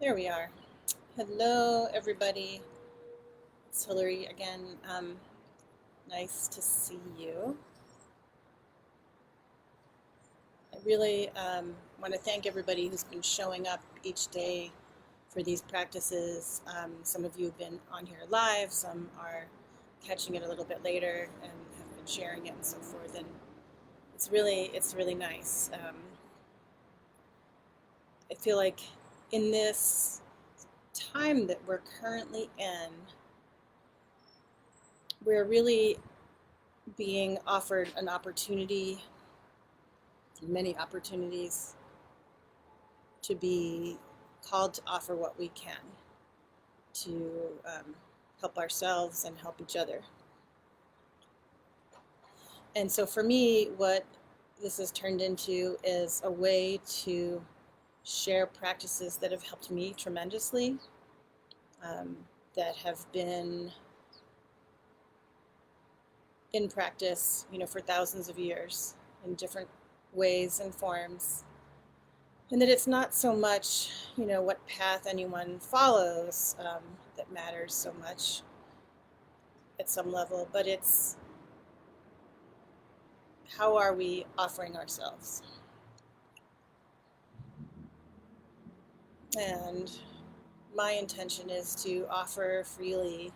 There we are. Hello, everybody. It's Hillary again. Nice to see you. I really want to thank everybody who's been showing up each day for these practices. Some of you have been on here live, some are catching it a little bit later and have been sharing it and so forth. And it's really nice. I feel like in this time that we're currently in, we're really being offered an opportunity, many opportunities, to be called to offer what we can to help ourselves and help each other. And so for me, what this has turned into is a way to share practices that have helped me tremendously, that have been in practice, for thousands of years in different ways and forms. And that it's not so much, what path anyone follows that matters so much at some level, but it's how are we offering ourselves? And my intention is to offer freely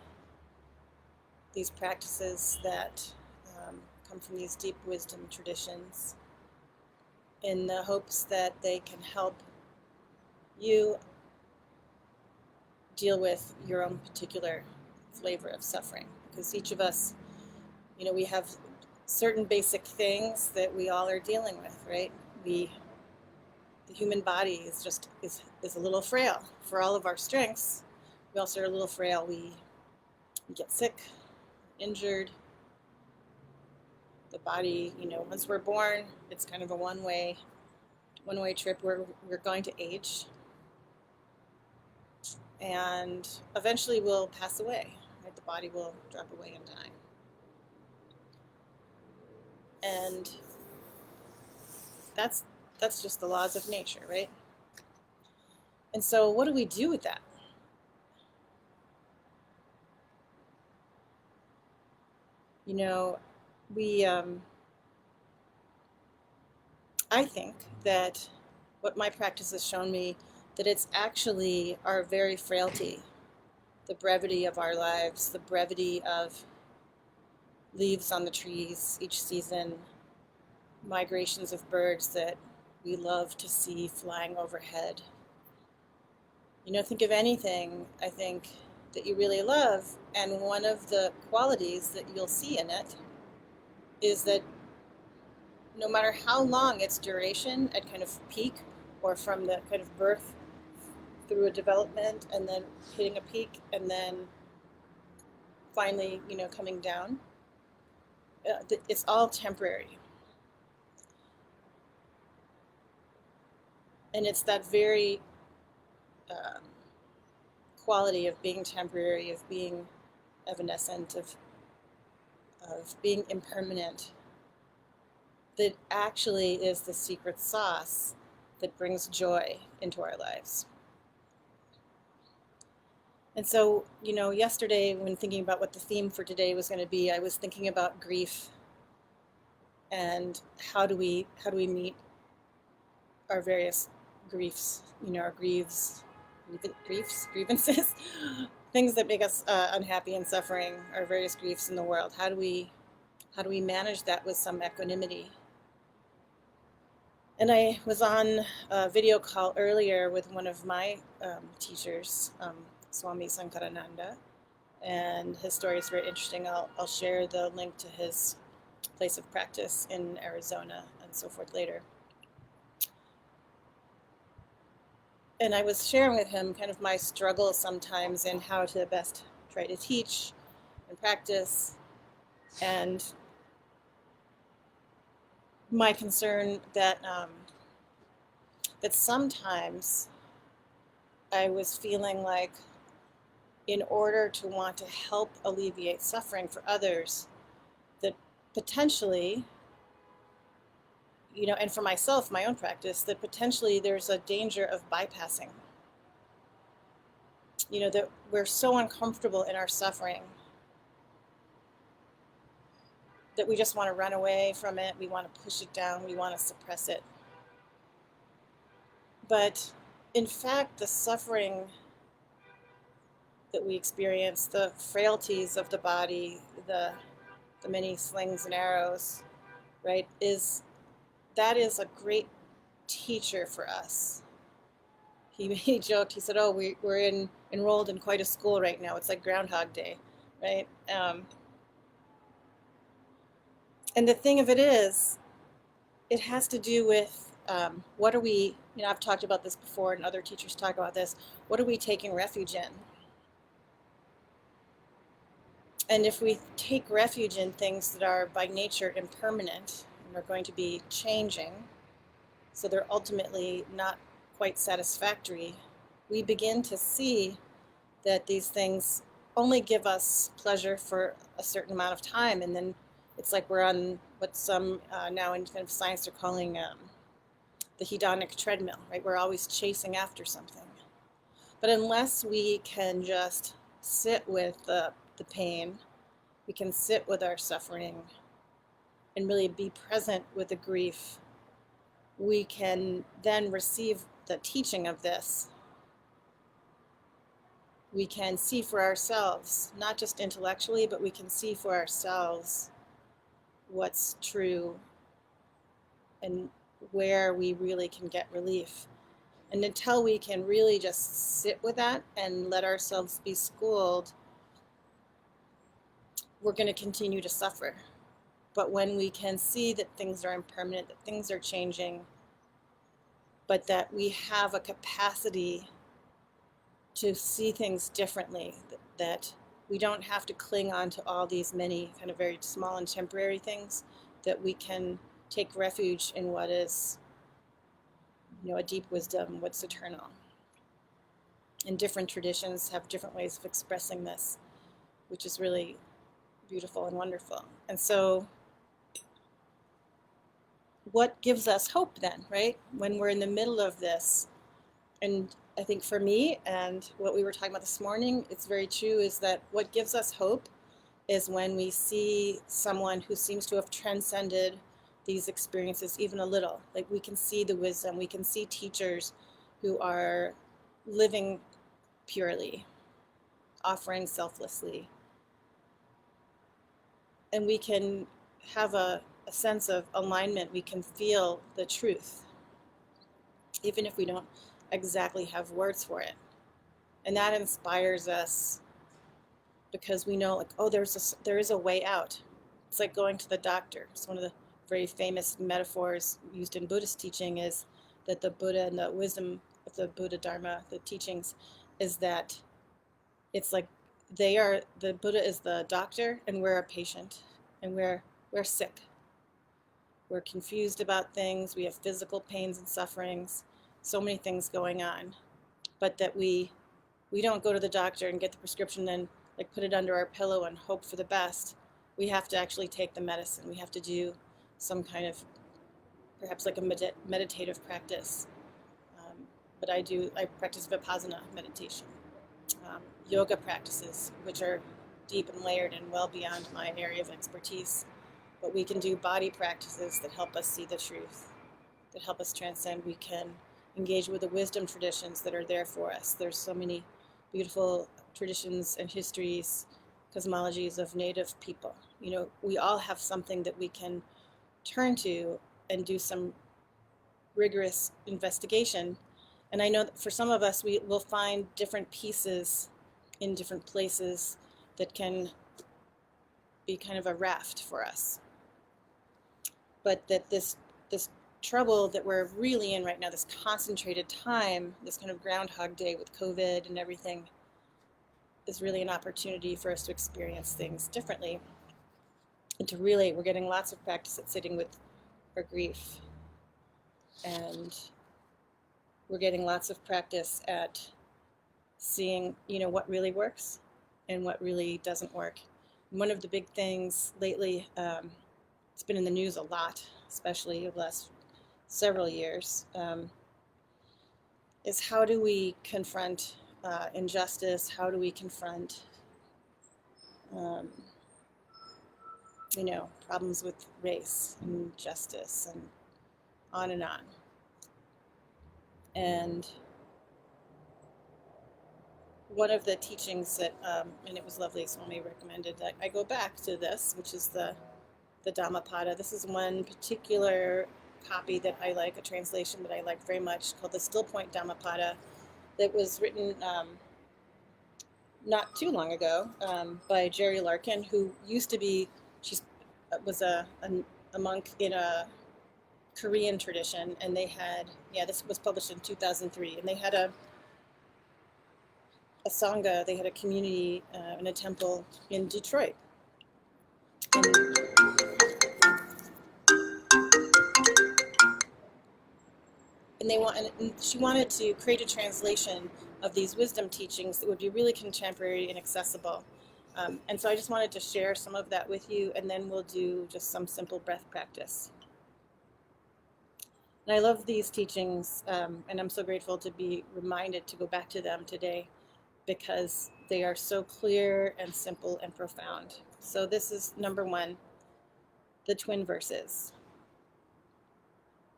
these practices that come from these deep wisdom traditions in the hopes that they can help you deal with your own particular flavor of suffering. Because each of us, we have certain basic things that we all are dealing with, right? The human body is a little frail. For all of our strengths, we also are a little frail. We get sick, injured. The body, once we're born, it's kind of a one-way trip. We're going to age, and eventually we'll pass away. Right? The body will drop away and die. And that's just the laws of nature, right? And so what do we do with that? We I think that what my practice has shown me, that it's actually our very frailty, the brevity of our lives, the brevity of leaves on the trees each season, migrations of birds that we love to see flying overhead. Think of anything, I think, that you really love, and one of the qualities that you'll see in it is that no matter how long its duration at kind of peak, or from the kind of birth through a development and then hitting a peak and then finally, coming down, it's all temporary. And it's that very quality of being temporary, of being evanescent, of being impermanent, that actually is the secret sauce that brings joy into our lives. And so, yesterday when thinking about what the theme for today was going to be, I was thinking about grief and how do we meet our various griefs, our grievances, things that make us unhappy and suffering, our various griefs in the world. How do we manage that with some equanimity? And I was on a video call earlier with one of my teachers, Swami Sankarananda, and his story is very interesting. I'll share the link to his place of practice in Arizona and so forth later. And I was sharing with him kind of my struggle sometimes in how to best try to teach and practice, and my concern that that sometimes I was feeling like, in order to want to help alleviate suffering for others, that potentially, and for myself, my own practice, that potentially there's a danger of bypassing that we're so uncomfortable in our suffering that we just want to run away from it. We want to push it down. We want to suppress it. But in fact, the suffering that we experience, the frailties of the body, the many slings and arrows, right, that is a great teacher for us. He joked, he said, oh, we're enrolled in quite a school right now. It's like Groundhog Day, right? And the thing of it is, it has to do with what are we, I've talked about this before and other teachers talk about this, what are we taking refuge in? And if we take refuge in things that are by nature impermanent and are going to be changing, so they're ultimately not quite satisfactory, we begin to see that these things only give us pleasure for a certain amount of time, and then it's like we're on what some now in kind of science are calling the hedonic treadmill, right? We're always chasing after something. But unless we can just sit with the pain, we can sit with our suffering and really be present with the grief, we can then receive the teaching of this. We can see for ourselves, not just intellectually, but we can see for ourselves what's true and where we really can get relief. And until we can really just sit with that and let ourselves be schooled, we're going to continue to suffer. But when we can see that things are impermanent, that things are changing, but that we have a capacity to see things differently, that we don't have to cling on to all these many kind of very small and temporary things, that we can take refuge in what is, a deep wisdom, what's eternal. And different traditions have different ways of expressing this, which is really beautiful and wonderful. And so what gives us hope then, right? When we're in the middle of this, and I think for me, and what we were talking about this morning, it's very true, is that what gives us hope is when we see someone who seems to have transcended these experiences even a little. Like we can see the wisdom, we can see teachers who are living purely, offering selflessly. And we can have a sense of alignment, we can feel the truth, even if we don't exactly have words for it. And that inspires us because we know, like, oh, there is a way out. It's like going to the doctor. It's one of the very famous metaphors used in Buddhist teaching is that the Buddha and the wisdom of the Buddha Dharma, the teachings, is that it's like the Buddha is the doctor and we're a patient, and we're sick. We're confused about things. We have physical pains and sufferings, so many things going on, but that we don't go to the doctor and get the prescription and like put it under our pillow and hope for the best. We have to actually take the medicine. We have to do some kind of, perhaps like a meditative practice. But I practice Vipassana meditation, yoga practices, which are deep and layered and well beyond my area of expertise. But we can do body practices that help us see the truth, that help us transcend. We can engage with the wisdom traditions that are there for us. There's so many beautiful traditions and histories, cosmologies of native people. We all have something that we can turn to and do some rigorous investigation. And I know that for some of us, we will find different pieces in different places that can be kind of a raft for us. But that this trouble that we're really in right now, this concentrated time, this kind of Groundhog Day with COVID and everything, is really an opportunity for us to experience things differently. And to really, we're getting lots of practice at sitting with our grief. And we're getting lots of practice at seeing, what really works and what really doesn't work. And one of the big things lately, it's been in the news a lot, especially over the last several years, is how do we confront injustice? How do we confront, um, problems with race and justice and on and on? And one of the teachings that, and it was lovely, Swami recommended that I go back to this, which is the Dhammapada. This is one particular copy that I like, a translation that I like very much, called the Still Point Dhammapada, that was written not too long ago by Jerry Larkin, who used to be, she was a monk in a Korean tradition, and they had, this was published in 2003, and they had a sangha, they had a community in a temple in Detroit. And she wanted to create a translation of these wisdom teachings that would be really contemporary and accessible. And so I just wanted to share some of that with you, and then we'll do just some simple breath practice. And I love these teachings, and I'm so grateful to be reminded to go back to them today, because they are so clear and simple and profound. So this is number 1, the twin verses.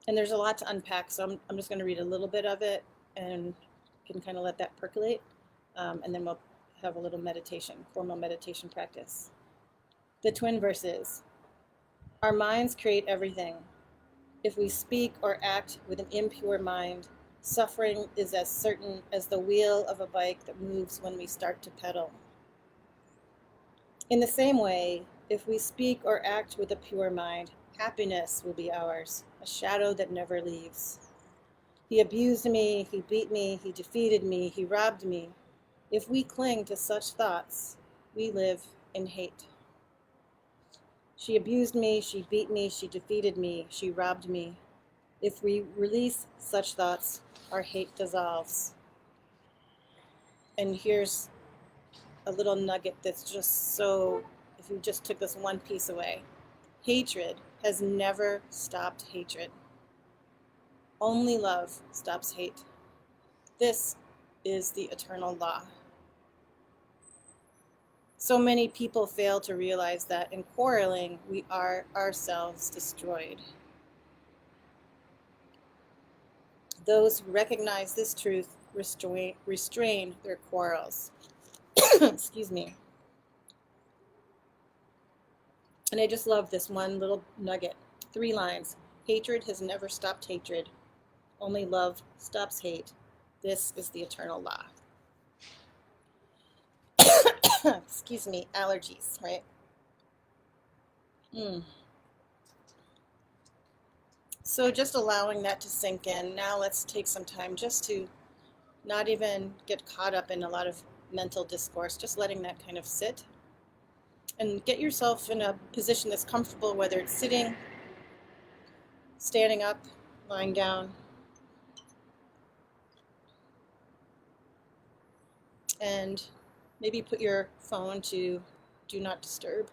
And there's a lot to unpack, so I'm just going to read a little bit of it and can kind of let that percolate. And then we'll have a little meditation, formal meditation practice. The twin verses. Our minds create everything. If we speak or act with an impure mind, suffering is as certain as the wheel of a bike that moves when we start to pedal. In the same way, if we speak or act with a pure mind, happiness will be ours, a shadow that never leaves. He abused me, he beat me, he defeated me, he robbed me. If we cling to such thoughts, we live in hate. She abused me, she beat me, she defeated me, she robbed me. If we release such thoughts, our hate dissolves. And here's a little nugget that's just so, if you just took this one piece away. Hatred has never stopped hatred. Only love stops hate. This is the eternal law. So many people fail to realize that in quarreling, we are ourselves destroyed. Those who recognize this truth restrain their quarrels. Excuse me. And I just love this one little nugget. 3 lines. Hatred has never stopped hatred. Only love stops hate. This is the eternal law. Excuse me, allergies, right? So just allowing that to sink in. Now let's take some time just to not even get caught up in a lot of mental discourse, just letting that kind of sit. And get yourself in a position that's comfortable, whether it's sitting, standing up, lying down. And maybe put your phone to do not disturb.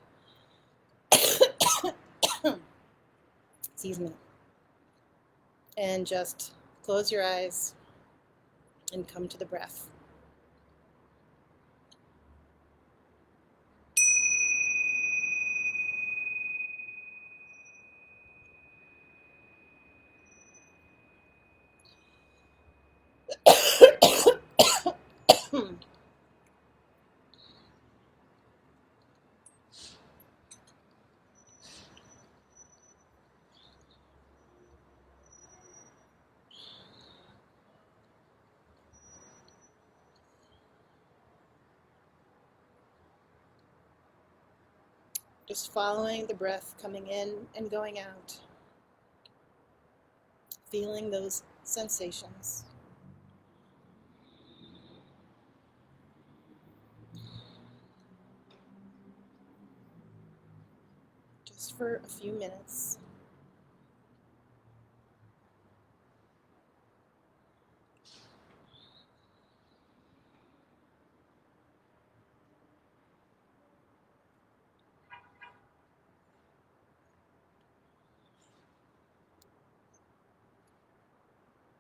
Excuse me. And just close your eyes and come to the breath. Just following the breath coming in and going out. Feeling those sensations. Just for a few minutes.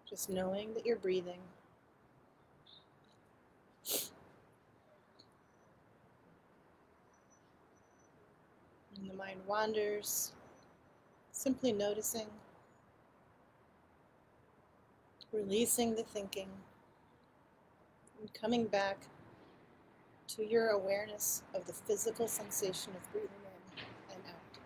Just knowing that you're breathing. the mind wanders, simply noticing, releasing the thinking, and coming back to your awareness of the physical sensation of breathing in and out.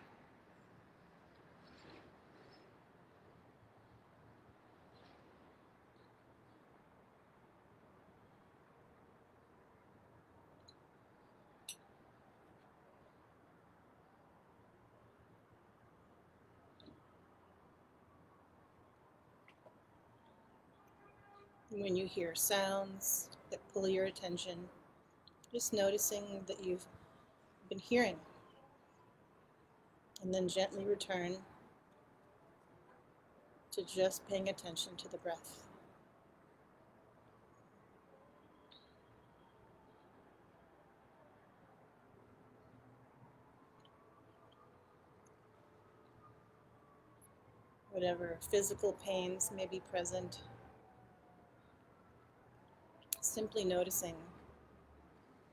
When you hear sounds that pull your attention, just noticing that you've been hearing, and then gently return to just paying attention to the breath. Whatever physical pains may be present, simply noticing.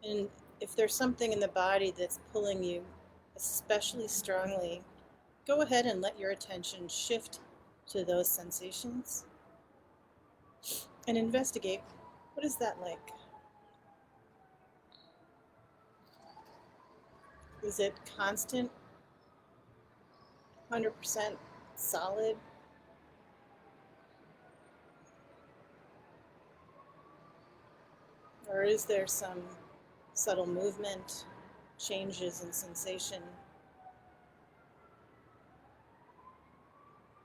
And if there's something in the body that's pulling you especially strongly, go ahead and let your attention shift to those sensations and investigate, what is that like? Is it constant, 100% solid? Or is there some subtle movement, changes in sensation?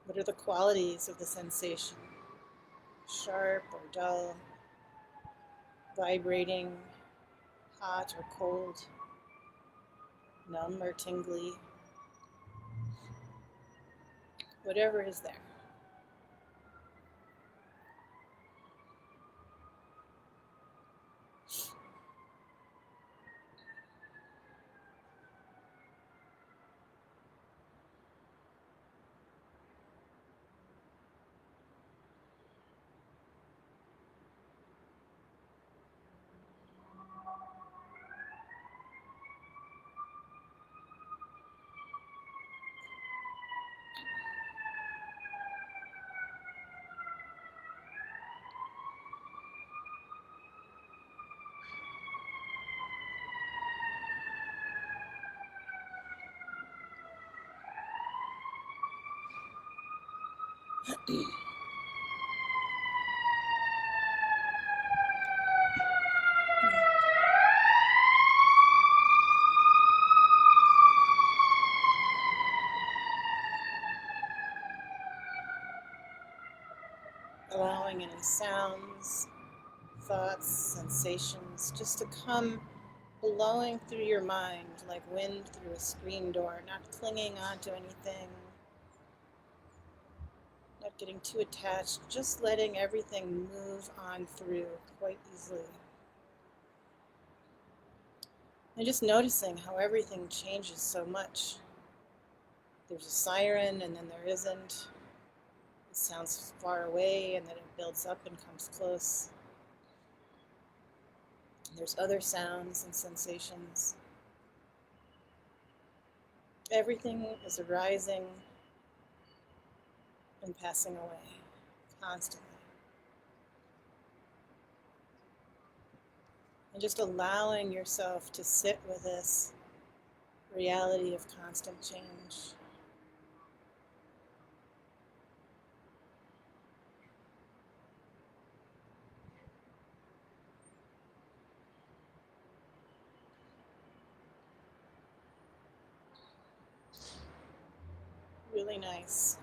What are the qualities of the sensation? Sharp or dull? Vibrating, hot or cold? Numb or tingly? Whatever is there. Allowing any sounds, thoughts, sensations just to come blowing through your mind like wind through a screen door, not clinging onto anything, not getting too attached, just letting everything move on through quite easily. And just noticing how everything changes so much. There's a siren and then there isn't. It sounds far away and then it builds up and comes close. There's other sounds and sensations. Everything is arising and passing away constantly. And just allowing yourself to sit with this reality of constant change. Really nice.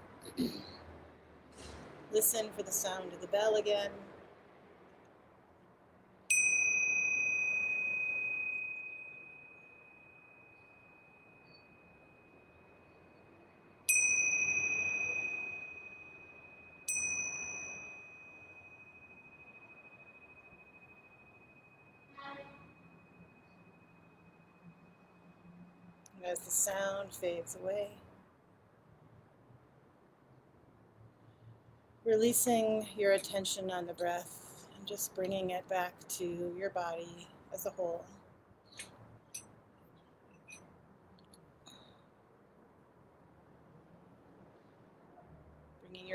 Listen for the sound of the bell again. And as the sound fades away, releasing your attention on the breath and just bringing it back to your body as a whole.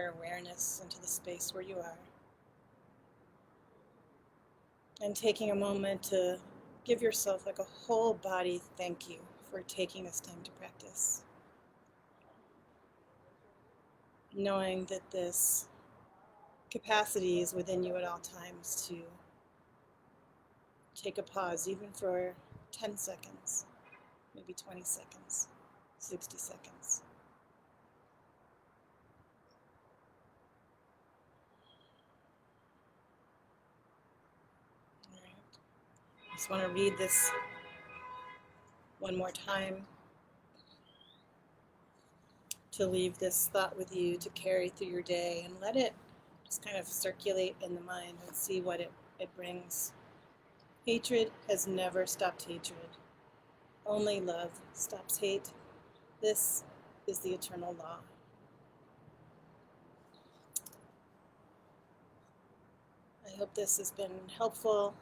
your awareness into the space where you are. And taking a moment to give yourself like a whole body thank you for taking this time to practice. Knowing that this capacity is within you at all times to take a pause, even for 10 seconds, maybe 20 seconds, 60 seconds. All right. I just want to read this one more time to leave this thought with you to carry through your day and let it just kind of circulate in the mind and see what it brings. Hatred has never stopped hatred. Only love stops hate. This is the eternal law. I hope this has been helpful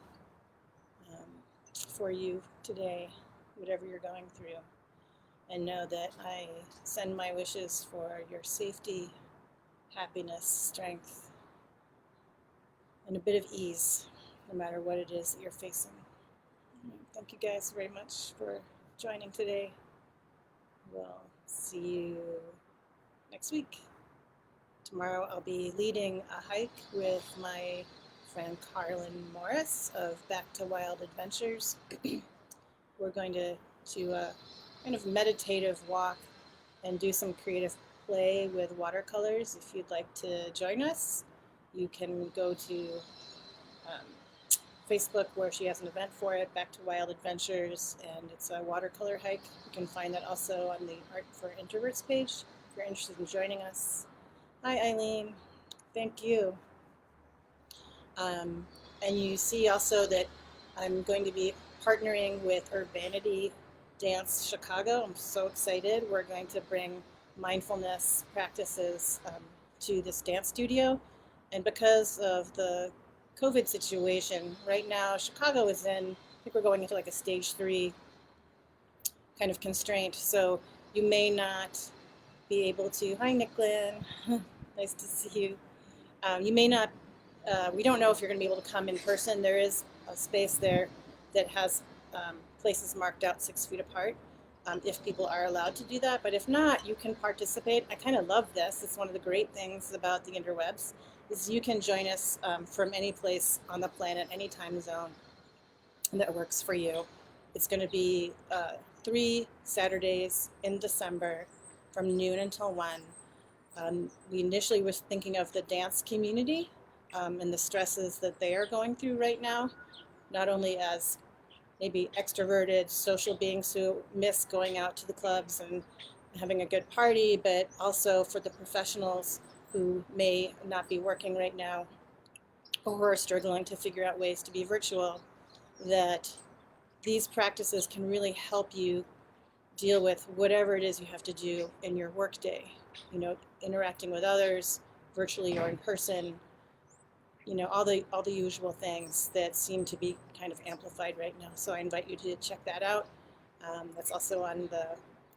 for you today, whatever you're going through. And know that I send my wishes for your safety, happiness, strength, and a bit of ease, no matter what it is that you're facing. Thank you guys very much for joining today. We'll see you next week. Tomorrow I'll be leading a hike with my friend Carlin Morris of Back to Wild Adventures. We're going to a kind of meditative walk and do some creative play with watercolors. If you'd like to join us, you can go to Facebook where she has an event for it, Back to Wild Adventures, and it's a watercolor hike. You can find that also on the Art for Introverts page if you're interested in joining us. Hi Eileen, thank you. And you see also that I'm going to be partnering with Urbanity Dance Chicago. I'm so excited. We're going to bring mindfulness practices to this dance studio. And because of the COVID situation, right now Chicago is I think we're going into like a stage 3 kind of constraint. So you may not be able to, hi Nicklin, nice to see you. You may not, we don't know if you're going to be able to come in person. There is a space there that has places marked out 6 feet apart if people are allowed to do that. But if not, you can participate. I kind of love this. It's one of the great things about the interwebs is you can join us from any place on the planet, any time zone that works for you. It's going to be 3 Saturdays in December from noon until 1. We initially were thinking of the dance community and the stresses that they are going through right now, not only as maybe extroverted social beings who miss going out to the clubs and having a good party, but also for the professionals who may not be working right now or who are struggling to figure out ways to be virtual, that these practices can really help you deal with whatever it is you have to do in your workday. You know, interacting with others, virtually or in person, you know, all the usual things that seem to be kind of amplified right now. So I invite you to check that out. That's also on the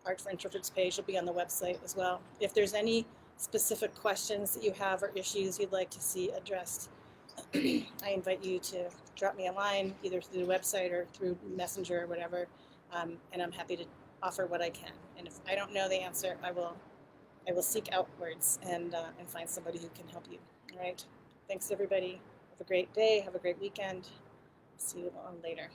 Art for Introverts page. It'll be on the website as well. If there's any specific questions that you have or issues you'd like to see addressed, I invite you to drop me a line either through the website or through Messenger or whatever, and I'm happy to offer what I can. And if I don't know the answer, I will seek outwards and find somebody who can help you. All right. Thanks, everybody. Have a great day. Have a great weekend. See you all later.